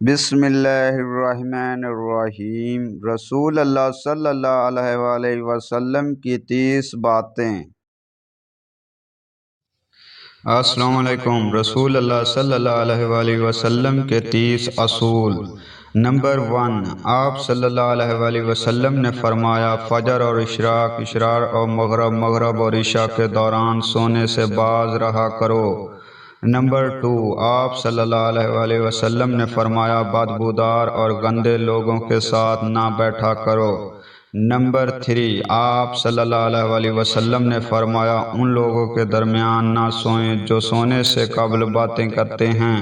بسم اللہ الرحمن الرحیم۔ رسول اللہ صلی اللہ علیہ وآلہ وسلم کی 30 باتیں۔ السلام علیکم۔ رسول اللہ صلی اللہ علیہ وآلہ وسلم کے 30 اصول۔ نمبر 1، آپ صلی اللہ علیہ وآلہ وسلم نے فرمایا فجر اور اشراق، اشراق اور مغرب، مغرب اور عشاء کے دوران سونے سے باز رہا کرو۔ نمبر 2، آپ صلی اللہ علیہ وآلہ وسلم نے فرمایا بدبودار اور گندے لوگوں کے ساتھ نہ بیٹھا کرو۔ نمبر 3، آپ صلی اللہ علیہ وآلہ وسلم نے فرمایا ان لوگوں کے درمیان نہ سوئیں جو سونے سے قبل باتیں کرتے ہیں۔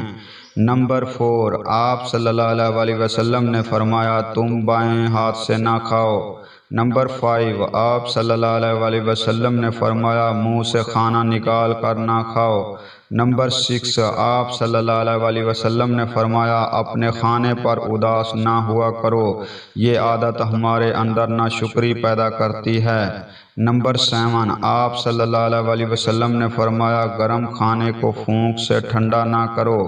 نمبر 4، آپ صلی اللہ علیہ وآلہ وسلم نے فرمایا تم بائیں ہاتھ سے نہ کھاؤ۔ نمبر 5، آپ صلی اللہ علیہ وآلہ وسلم نے فرمایا منہ سے کھانا نکال کر نہ کھاؤ۔ نمبر 6، آپ صلی اللہ علیہ وآلہ وسلم نے فرمایا اپنے کھانے پر اداس نہ ہوا کرو، یہ عادت ہمارے اندر ناشکری پیدا کرتی ہے۔ نمبر 7، آپ صلی اللہ علیہ وآلہ وسلم نے فرمایا گرم کھانے کو پھونک سے ٹھنڈا نہ کرو۔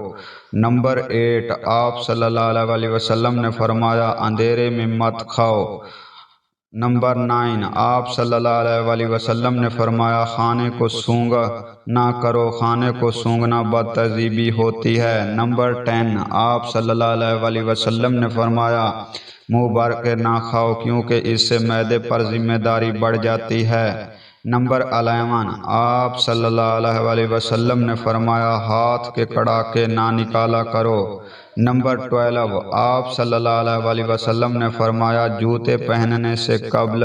نمبر 8، آپ صلی اللہ علیہ وآلہ وسلم نے فرمایا اندھیرے میں مت کھاؤ۔ نمبر 9، آپ صلی اللہ علیہ وآلہ وسلم نے فرمایا کھانے کو سونگا نہ کرو، کھانے کو سونگنا بد تہذیبی ہوتی ہے۔ نمبر 10، آپ صلی اللہ علیہ وآلہ وسلم نے فرمایا منہ بھر کے نہ کھاؤ کیونکہ اس سے معدے پر ذمہ داری بڑھ جاتی ہے۔ نمبر 11، آپ صلی اللہ علیہ وآلہ وسلم نے فرمایا ہاتھ کے کڑاکے نہ نکالا کرو۔ نمبر 12، آپ صلی اللہ علیہ وآلہ وسلم نے فرمایا جوتے پہننے سے قبل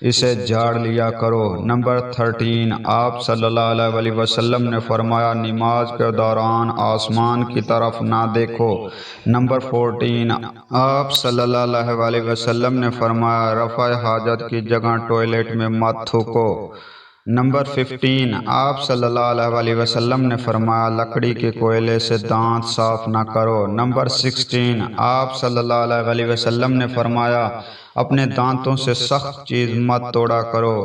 اسے جھاڑ لیا کرو۔ نمبر 13، آپ صلی اللہ علیہ وآلہ وسلم نے فرمایا نماز کے دوران آسمان کی طرف نہ دیکھو۔ نمبر 14، آپ صلی اللہ علیہ وآلہ وسلم نے فرمایا رفع حاجت کی جگہ ٹوائلٹ میں مت تھوکو۔ نمبر 15، آپ صلی اللہ علیہ وآلہ وسلم نے فرمایا لکڑی کے کوئلے سے دانت صاف نہ کرو۔ نمبر 16، آپ صلی اللہ علیہ وآلہ وسلم نے فرمایا اپنے دانتوں سے سخت چیز مت توڑا کرو۔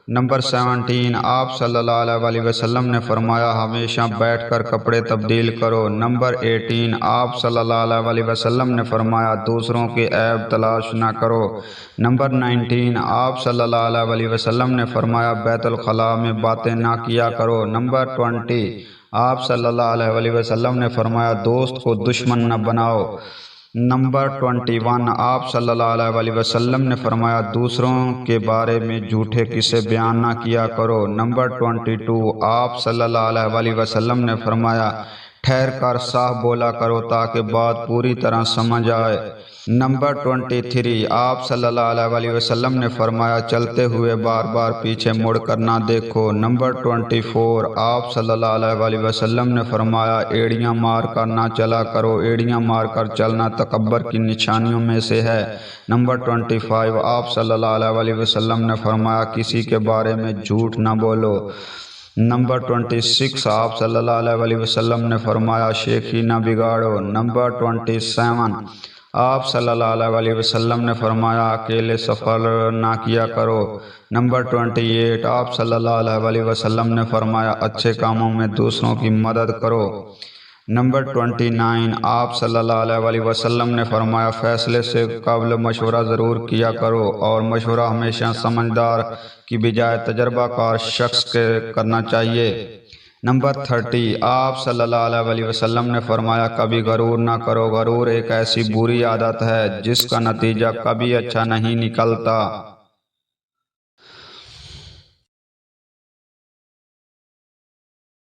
نمبر 17، آپ صلی اللہ علیہ وآلہ وسلم نے فرمایا ہمیشہ بیٹھ کر کپڑے تبدیل کرو۔ نمبر 18، آپ صلی اللہ علیہ وآلہ وسلم نے فرمایا دوسروں کے عیب تلاش نہ کرو۔ نمبر 19، آپ صلی اللہ علیہ وآلہ وسلم نے فرمایا بیت الخلاء میں باتیں نہ کیا کرو۔ نمبر 20، آپ صلی اللہ علیہ وآلہ وسلم نے فرمایا دوست کو دشمن نہ بناؤ۔ نمبر 21، آپ صلی اللہ علیہ وآلہ وسلم نے فرمایا دوسروں کے بارے میں جھوٹے قصے بیان نہ کیا کرو۔ نمبر 22، آپ صلی اللہ علیہ وآلہ وسلم نے فرمایا ٹھہر کر صاف بولا کرو تاکہ بات پوری طرح سمجھ آئے۔ نمبر 23، آپ صلی اللہ علیہ وآلہ وسلم نے فرمایا چلتے ہوئے بار بار پیچھے مڑ کر نہ دیکھو۔ نمبر 24، آپ صلی اللہ علیہ وآلہ وسلم نے فرمایا ایڑیاں مار کر نہ چلا کرو، ایڑیاں مار کر چلنا تکبر کی نشانیوں میں سے ہے۔ نمبر 25، آپ صلی اللہ علیہ وآلہ وسلم نے فرمایا کسی کے بارے میں جھوٹ نہ بولو۔ نمبر 26، آپ صلی اللہ علیہ وآلہ وسلم نے فرمایا شیخی نہ بگاڑو۔ نمبر 27، آپ صلی اللہ علیہ وآلہ وسلم نے فرمایا اکیلے سفر نہ کیا کرو۔ نمبر 28، آپ صلی اللہ علیہ وآلہ وسلم نے فرمایا اچھے کاموں میں دوسروں کی مدد کرو۔ نمبر 29، آپ صلی اللہ علیہ وآلہ وسلم نے فرمایا فیصلے سے قبل مشورہ ضرور کیا کرو اور مشورہ ہمیشہ سمجھدار کی بجائے تجربہ کار شخص کے کرنا چاہیے۔ نمبر 30، آپ صلی اللہ علیہ وآلہ وسلم نے فرمایا کبھی غرور نہ کرو، غرور ایک ایسی بری عادت ہے جس کا نتیجہ کبھی اچھا نہیں نکلتا۔